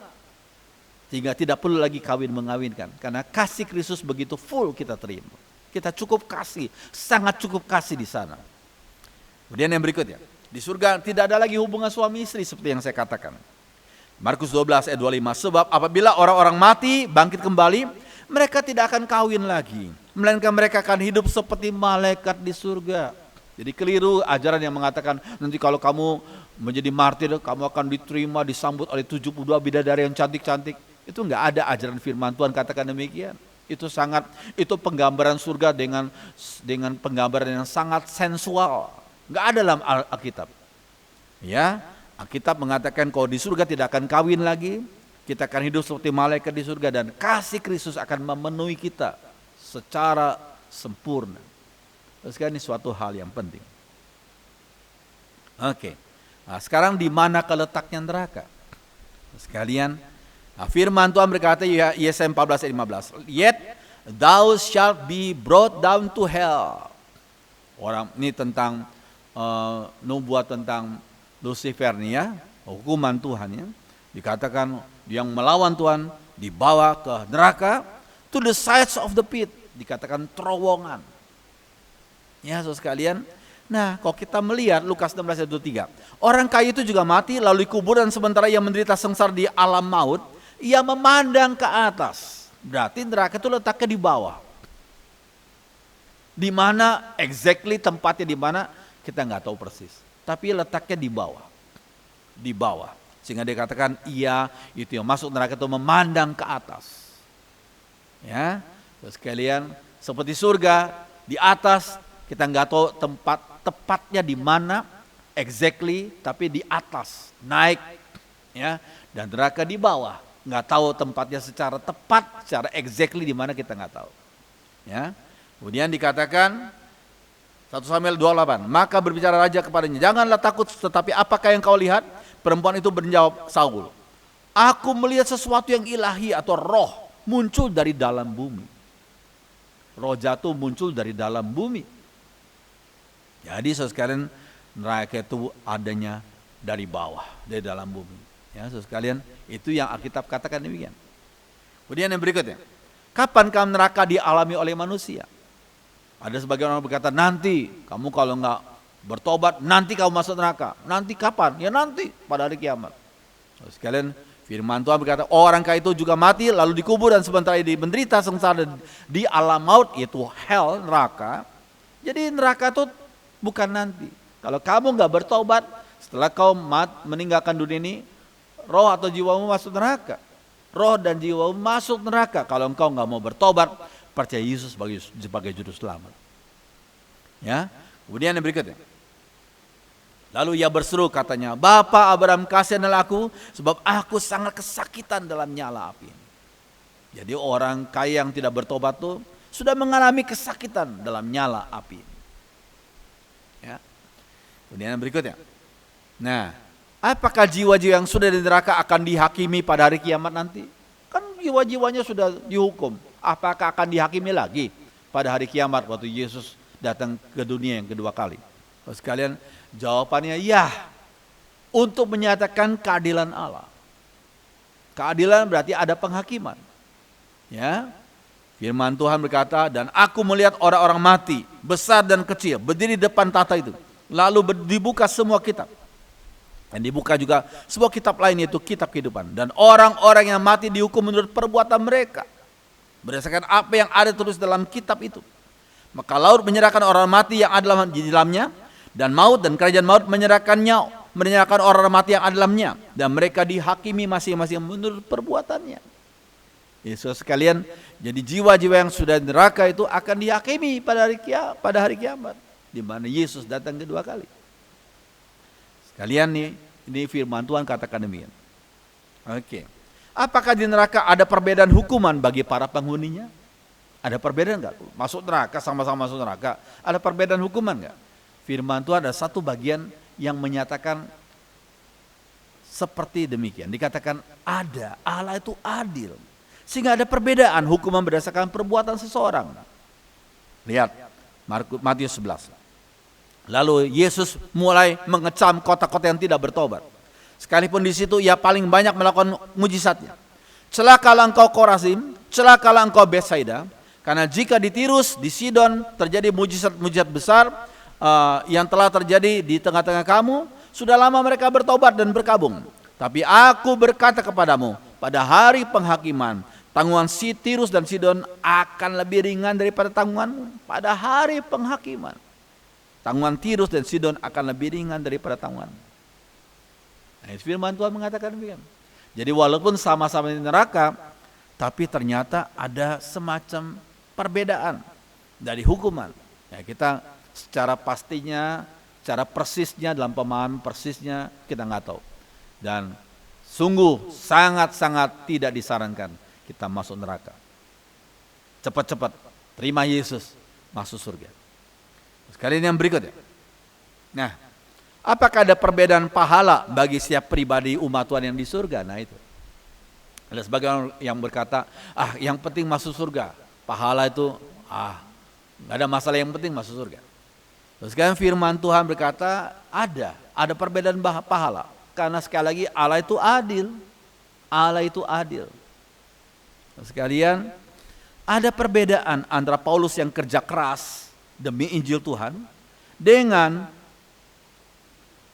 Speaker 1: Sehingga tidak perlu lagi kawin mengawinkan karena kasih Kristus begitu full kita terima. Kita cukup kasih, sangat cukup kasih di sana. Kemudian yang berikutnya, di surga tidak ada lagi hubungan suami istri seperti yang saya katakan. Markus 12 ayat 25, sebab apabila orang-orang mati bangkit kembali, mereka tidak akan kawin lagi, melainkan mereka akan hidup seperti malaikat di surga. Jadi keliru ajaran yang mengatakan nanti kalau kamu menjadi martir, kamu akan diterima, disambut oleh 72 bidadari yang cantik-cantik. Itu enggak ada ajaran firman Tuhan katakan demikian. Itu penggambaran surga dengan penggambaran yang sangat sensual. Enggak ada dalam Alkitab. Ya, Alkitab mengatakan kalau di surga tidak akan kawin lagi, kita akan hidup seperti malaikat di surga dan kasih Kristus akan memenuhi kita secara sempurna. Sekarang ini suatu hal yang penting. Oke. Nah, sekarang di mana letaknya neraka? Sekalian, firman Tuhan berkata Yesaya 14 ayat 15. Yet thou shalt be brought down to hell. Orang ini tentang nubuat tentang Lucifer nih ya, hukuman Tuhan ya. Dikatakan yang melawan Tuhan dibawa ke neraka, to the sides of the pit, dikatakan terowongan. Ya, saudara sekalian. Nah, kalau kita melihat Lukas 16 ayat 23, orang kaya itu juga mati lalu dikubur dan sementara ia menderita sengsara di alam maut, ia memandang ke atas. Berarti neraka itu letaknya di bawah. Di mana exactly tempatnya di mana kita nggak tahu persis. Tapi letaknya di bawah. Di bawah. Sehingga dikatakan ia itu yang masuk neraka itu memandang ke atas. Ya, saudara sekalian, seperti surga di atas. Kita nggak tahu tempat tepatnya di mana exactly, tapi di atas naik, ya. Dan neraka di bawah, nggak tahu tempatnya secara tepat, secara exactly di mana kita nggak tahu, ya. Kemudian dikatakan 1 Samuel 28, maka berbicara raja kepadanya, janganlah takut, tetapi apakah yang kau lihat? Perempuan itu menjawab Saul, aku melihat sesuatu yang ilahi atau roh muncul dari dalam bumi. Roh jatuh muncul dari dalam bumi. Jadi saudara sekalian, neraka itu adanya dari bawah, dari dalam bumi. Ya, saudara sekalian, itu yang Alkitab katakan demikian. Kemudian yang berikutnya, kapankah neraka dialami oleh manusia? Ada sebagian orang berkata, nanti kamu kalau enggak bertobat, nanti kamu masuk neraka. Nanti kapan? Ya nanti pada hari kiamat. Saudara sekalian, firman Tuhan berkata, orang kaya itu juga mati lalu dikubur dan sementara dia menderita sengsara di alam maut, yaitu hell, neraka. Jadi neraka itu bukan nanti. Kalau kamu nggak bertobat, setelah kau meninggalkan dunia ini, roh atau jiwamu masuk neraka. Roh dan jiwamu masuk neraka. Kalau engkau nggak mau bertobat, percaya Yesus sebagai juru selamat. Ya. Kemudian yang berikutnya. Lalu ia berseru katanya, Bapa Abraham kasihanlah aku, sebab aku sangat kesakitan dalam nyala api ini. Jadi orang kaya yang tidak bertobat tuh sudah mengalami kesakitan dalam nyala api ini. Ya. Kemudian yang berikutnya. Nah, Apakah jiwa-jiwa yang sudah di neraka akan dihakimi pada hari kiamat nanti? Kan jiwa-jiwanya sudah dihukum. Apakah akan dihakimi lagi pada hari kiamat waktu Yesus datang ke dunia yang kedua kali? Sekalian, jawabannya ya. Untuk menyatakan keadilan Allah. Keadilan berarti ada penghakiman. Ya. Firman Tuhan berkata, dan aku melihat orang-orang mati, besar dan kecil, berdiri di depan tahta itu. Lalu dibuka semua kitab. Dan dibuka juga sebuah kitab lain, yaitu kitab kehidupan. Dan orang-orang yang mati dihukum menurut perbuatan mereka, berdasarkan apa yang ada terus dalam kitab itu. Maka laut menyerahkan orang mati yang ada di dalamnya, dan maut dan kerajaan maut menyerahkan orang mati yang ada dalamnya. Dan mereka dihakimi masing-masing menurut perbuatannya. Yesus sekalian, jadi jiwa-jiwa yang sudah di neraka itu akan dihakimi pada hari kiamat, di mana Yesus datang kedua kali. Sekalian nih, ini firman Tuhan katakan demikian. Oke. Apakah di neraka ada perbedaan hukuman bagi para penghuninya? Ada perbedaan enggak? Masuk neraka, sama-sama masuk neraka. Ada perbedaan hukuman enggak? Firman Tuhan ada satu bagian yang menyatakan seperti demikian. Dikatakan ada, Allah itu adil. Sehingga ada perbedaan hukuman berdasarkan perbuatan seseorang. Lihat Matius 11. Lalu Yesus mulai mengecam kota-kota yang tidak bertobat. Sekalipun di situ ia paling banyak melakukan mujizatnya. Celakalah engkau Korazim, celakalah engkau Betsaida, karena jika di Tirus, di Sidon terjadi mujizat-mujizat besar yang telah terjadi di tengah-tengah kamu, sudah lama mereka bertobat dan berkabung. Tapi aku berkata kepadamu, pada hari penghakiman, tanggungan si Tirus dan Sidon akan lebih ringan daripada tanggunganmu. Pada hari penghakiman, tanggungan Tirus dan Sidon akan lebih ringan daripada tanggungan. Nah, firman Tuhan mengatakan demikian. Jadi walaupun sama-sama di neraka, tapi ternyata ada semacam perbedaan dari hukuman. Ya, kita secara pastinya, secara persisnya dalam pemahaman persisnya kita nggak tahu. Dan sungguh sangat-sangat tidak disarankan kita masuk neraka. Cepat-cepat terima Yesus, masuk surga. Sekalian yang berikutnya. Nah, apakah ada perbedaan pahala bagi setiap pribadi umat Tuhan yang di surga? Nah itu. Ada sebagian yang berkata, yang penting masuk surga. Pahala itu, nggak ada masalah, yang penting masuk surga. Terus sekarang firman Tuhan berkata, ada perbedaan pahala. Karena sekali lagi Allah itu adil. Allah itu adil. Terus sekalian, ada perbedaan antara Paulus yang kerja keras demi Injil Tuhan dengan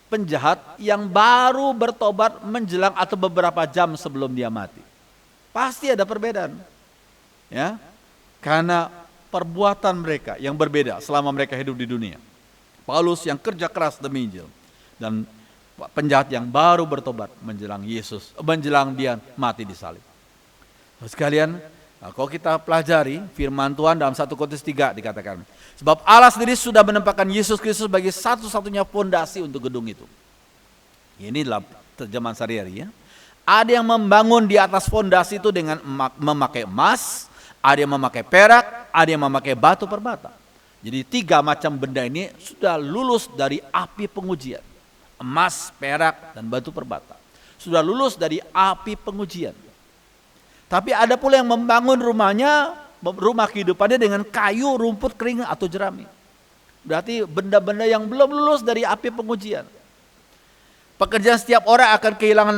Speaker 1: penjahat yang baru bertobat menjelang atau beberapa jam sebelum dia mati. Pasti ada perbedaan. Ya. Karena perbuatan mereka yang berbeda selama mereka hidup di dunia. Paulus yang kerja keras demi Injil dan penjahat yang baru bertobat menjelang dia mati di salib. Sekalian, kalau kita pelajari firman Tuhan dalam 1 Korintus 3 dikatakan, sebab Allah sendiri sudah menempatkan Yesus Kristus sebagai satu-satunya fondasi untuk gedung itu. Ini dalam terjemahan sehari-hari ya. Ada yang membangun di atas fondasi itu dengan memakai emas, ada yang memakai perak, ada yang memakai batu perbata. Jadi 3 macam benda ini sudah lulus dari api pengujian. Emas, perak, dan batu perbata. Sudah lulus dari api pengujian. Tapi ada pula yang membangun rumah kehidupannya dengan kayu, rumput kering atau jerami. Berarti benda-benda yang belum lulus dari api pengujian. Pekerjaan setiap orang akan kehilangan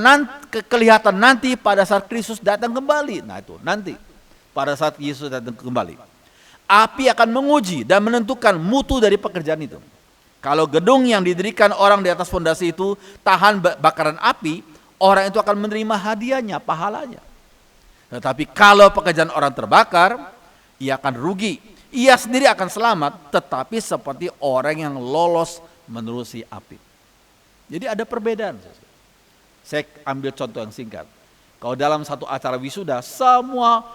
Speaker 1: kelihatan nanti pada saat Kristus datang kembali. Nah itu nanti pada saat Yesus datang kembali. Api akan menguji dan menentukan mutu dari pekerjaan itu. Kalau gedung yang didirikan orang di atas fondasi itu tahan bakaran api, orang itu akan menerima hadiahnya, pahalanya. Tetapi kalau pekerjaan orang terbakar, ia akan rugi. Ia sendiri akan selamat, tetapi seperti orang yang lolos menerusi api. Jadi ada perbedaan. Saya ambil contoh yang singkat. Kalau dalam satu acara wisuda, semua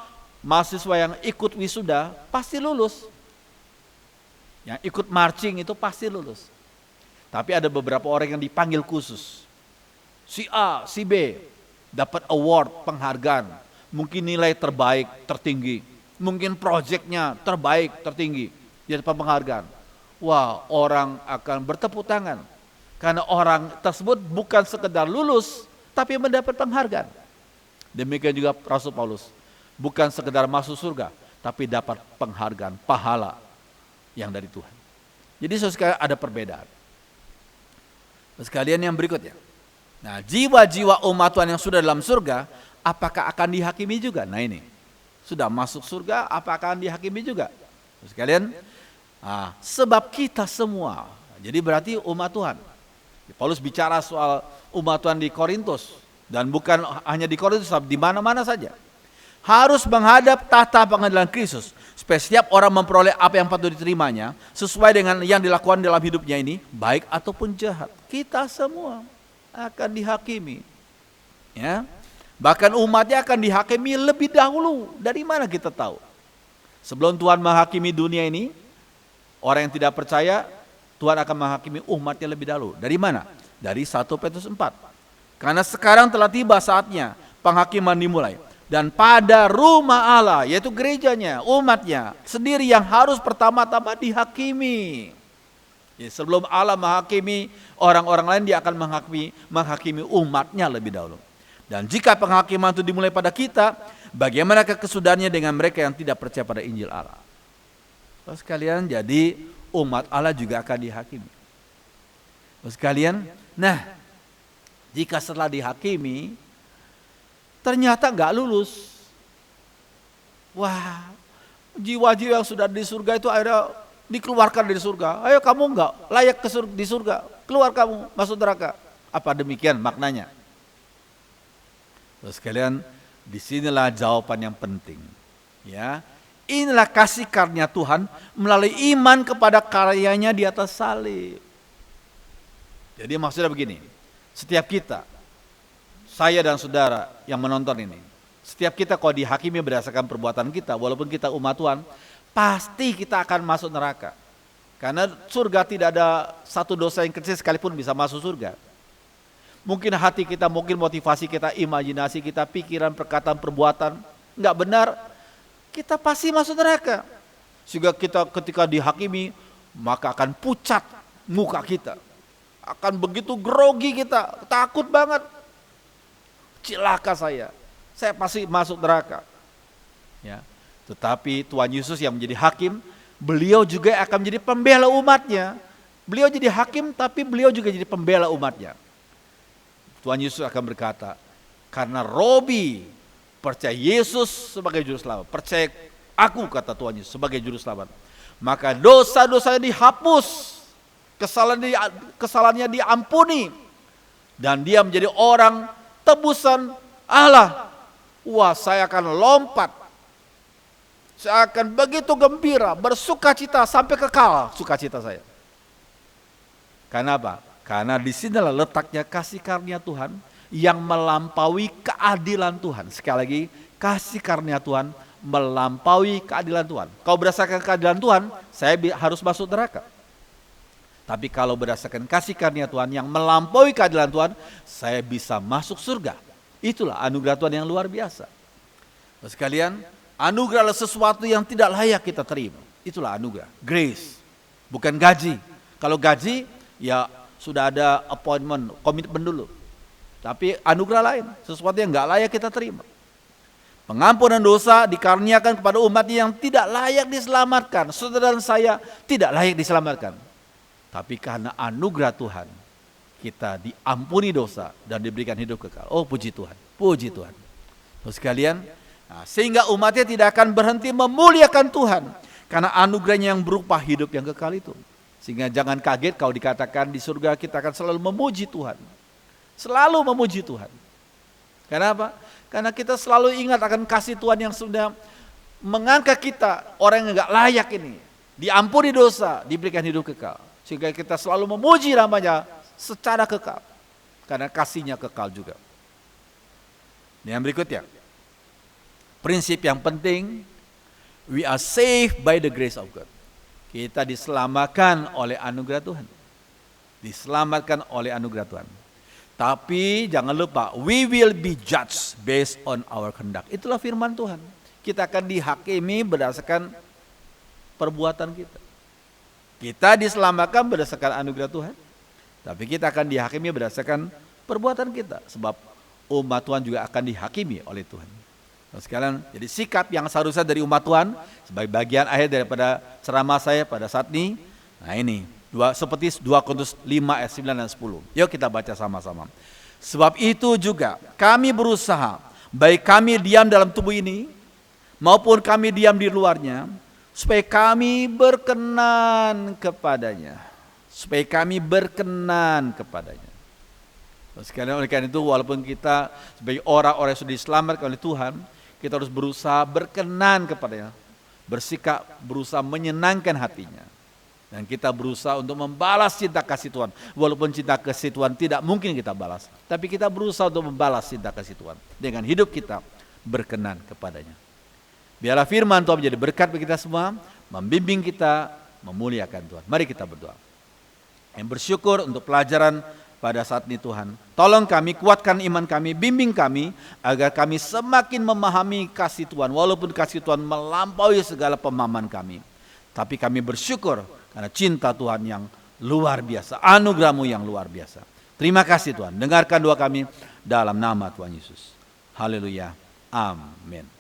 Speaker 1: mahasiswa yang ikut wisuda pasti lulus. Yang ikut marching itu pasti lulus. Tapi ada beberapa orang yang dipanggil khusus. Si A, si B dapat award, penghargaan. Mungkin nilai terbaik, tertinggi. Mungkin proyeknya terbaik, tertinggi. Dia dapat penghargaan. Wah, orang akan bertepuk tangan. Karena orang tersebut bukan sekedar lulus, tapi mendapat penghargaan. Demikian juga Rasul Paulus, bukan sekedar masuk surga, tapi dapat penghargaan, pahala yang dari Tuhan. Jadi saudara ada perbedaan. Sekalian yang berikutnya. Nah, jiwa-jiwa umat Tuhan yang sudah dalam surga, apakah akan dihakimi juga? Nah ini, sudah masuk surga, apakah akan dihakimi juga? Sekalian, sebab kita semua, jadi berarti umat Tuhan. Paulus bicara soal umat Tuhan di Korintus, dan bukan hanya di Korintus, tapi di mana-mana saja. Harus menghadap tahta pengadilan Kristus, supaya setiap orang memperoleh apa yang patut diterimanya, sesuai dengan yang dilakukan dalam hidupnya ini, baik ataupun jahat. Kita semua akan dihakimi. Ya, bahkan umatnya akan dihakimi lebih dahulu. Dari mana kita tahu? Sebelum Tuhan menghakimi dunia ini, orang yang tidak percaya, Tuhan akan menghakimi umatnya lebih dahulu. Dari mana? Dari 1 Petrus 4. Karena sekarang telah tiba saatnya penghakiman dimulai. Dan pada rumah Allah, yaitu gerejanya, umatnya sendiri yang harus pertama-tama dihakimi. Ya, sebelum Allah menghakimi orang-orang lain, dia akan menghakimi umatnya lebih dahulu. Dan jika penghakiman itu dimulai pada kita, bagaimana kesudahannya dengan mereka yang tidak percaya pada Injil Allah? Terus sekalian, jadi umat Allah juga akan dihakimi. Terus sekalian, nah, jika setelah dihakimi ternyata nggak lulus, wah, jiwa-jiwa yang sudah di surga itu akhirnya dikeluarkan dari surga. Ayo kamu nggak layak di surga, keluar kamu masuk neraka. Apa demikian maknanya? Terus sekalian, disinilah jawaban yang penting. Ya, inilah kasih karunia Tuhan melalui iman kepada karyanya di atas salib. Jadi maksudnya begini, setiap kita, saya dan saudara yang menonton ini, setiap kita kalau dihakimi berdasarkan perbuatan kita, walaupun kita umat Tuhan, pasti kita akan masuk neraka. Karena surga tidak ada satu dosa yang kecil sekalipun bisa masuk surga. Mungkin hati kita, mungkin motivasi kita, imajinasi kita, pikiran, perkataan, perbuatan nggak benar, kita pasti masuk neraka. Sehingga kita ketika dihakimi, maka akan pucat muka kita, akan begitu grogi kita, takut banget. Cilaka saya pasti masuk neraka. Ya. Tetapi Tuhan Yesus yang menjadi hakim, beliau juga akan menjadi pembela umatnya. Beliau jadi hakim, tapi beliau juga jadi pembela umatnya. Tuhan Yesus akan berkata, karena Robi percaya Yesus sebagai juru selamat, percaya aku, kata Tuhan Yesus, sebagai juru selamat, maka dosa-dosanya dihapus, kesalahannya diampuni, dan dia menjadi orang tebusan Allah. Wah, saya akan lompat, saya akan begitu gembira, bersukacita sampai kekal sukacita saya. Karena apa? Karena disinilah letaknya kasih karunia Tuhan yang melampaui keadilan Tuhan. Sekali lagi, kasih karunia Tuhan melampaui keadilan Tuhan. Kalau berdasarkan keadilan Tuhan, saya harus masuk neraka. Tapi kalau berdasarkan kasih karunia Tuhan yang melampaui keadilan Tuhan, saya bisa masuk surga. Itulah anugerah Tuhan yang luar biasa. Sekalian, anugerah adalah sesuatu yang tidak layak kita terima. Itulah anugerah, grace, bukan gaji. Kalau gaji, ya sudah ada appointment, komitmen dulu. Tapi anugerah lain, sesuatu yang nggak layak kita terima. Pengampunan dosa dikaruniakan kepada umat yang tidak layak diselamatkan. Saudara dan saya tidak layak diselamatkan. Tapi karena anugerah Tuhan, kita diampuni dosa dan diberikan hidup kekal. Oh, puji Tuhan, puji Tuhan. Terus sekalian, sehingga umatnya tidak akan berhenti memuliakan Tuhan karena anugerahnya yang berupa hidup yang kekal itu. Sehingga jangan kaget kalau dikatakan di surga kita akan selalu memuji Tuhan. Selalu memuji Tuhan. Kenapa? Karena kita selalu ingat akan kasih Tuhan yang sudah mengangkat kita, orang yang gak layak ini, diampuni dosa, diberikan hidup kekal. Sehingga kita selalu memuji namanya secara kekal. Karena kasihnya kekal juga. Yang berikutnya, prinsip yang penting, we are saved by the grace of God. Kita diselamatkan oleh anugerah Tuhan. Diselamatkan oleh anugerah Tuhan. Tapi jangan lupa, we will be judged based on our conduct. Itulah firman Tuhan. Kita akan dihakimi berdasarkan perbuatan kita. Kita diselamatkan berdasarkan anugerah Tuhan. Tapi kita akan dihakimi berdasarkan perbuatan kita. Sebab umat Tuhan juga akan dihakimi oleh Tuhan. Nah, sekalian, jadi sikap yang seharusnya dari umat Tuhan sebagai bagian akhir daripada ceramah saya pada saat ini. Nah ini, seperti 2 Korintus 5 ayat 9 dan 10. Yuk kita baca sama-sama. Sebab itu juga kami berusaha, baik kami diam dalam tubuh ini, maupun kami diam di luarnya, supaya kami berkenan kepadanya. Supaya kami berkenan kepadanya. Sekalian oleh karena itu, walaupun kita sebagai orang-orang yang sudah diselamatkan oleh Tuhan, kita harus berusaha berkenan kepadanya, bersikap, berusaha menyenangkan hatinya. Dan kita berusaha untuk membalas cinta kasih Tuhan. Walaupun cinta kasih Tuhan tidak mungkin kita balas, tapi kita berusaha untuk membalas cinta kasih Tuhan dengan hidup kita berkenan kepadanya. Biarlah firman Tuhan menjadi berkat bagi kita semua, membimbing kita, memuliakan Tuhan. Mari kita berdoa. Yang bersyukur untuk pelajaran pada saat ini Tuhan. Tolong kami, kuatkan iman kami, bimbing kami, agar kami semakin memahami kasih Tuhan. Walaupun kasih Tuhan melampaui segala pemahaman kami. Tapi kami bersyukur karena cinta Tuhan yang luar biasa, anugerah-Mu yang luar biasa. Terima kasih Tuhan, dengarkan doa kami dalam nama Tuhan Yesus. Haleluya, amin.